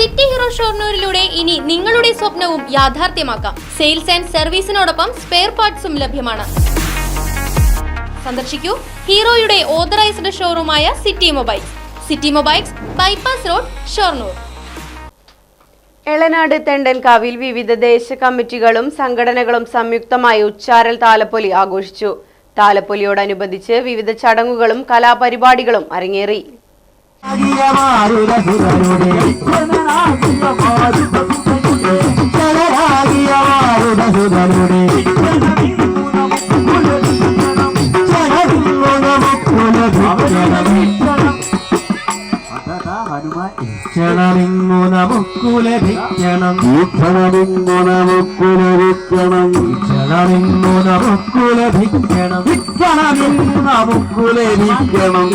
City hero ഷൊർണൂരിലൂടെ ഇനി നിങ്ങളുടെ സ്വപ്നവും യാഥാർത്ഥ്യമാക്കാം. സെയിൽസ് ആൻഡ് സർവീസിനോടൊപ്പം സ്പെയർ പാർട്സും ലഭ്യമാണ്. സന്ദർശിക്കൂ ഹീറോയുടെ ഓതറൈസ്ഡ് ഷോറൂമായ city mobiles. City mobiles, bypass road, Shoranur. Elanad തെണ്ടൻകാവിൽ വിവിധ ദേശ കമ്മിറ്റികളും സംഘടനകളും സംയുക്തമായി ഉച്ചാരൽ താലപ്പൊലി ആഘോഷിച്ചു. താലപ്പൊലിയോടനുബന്ധിച്ച് വിവിധ ചടങ്ങുകളും കലാപരിപാടികളും അരങ്ങേറി. നമുക്ക് ലഭിക്കണം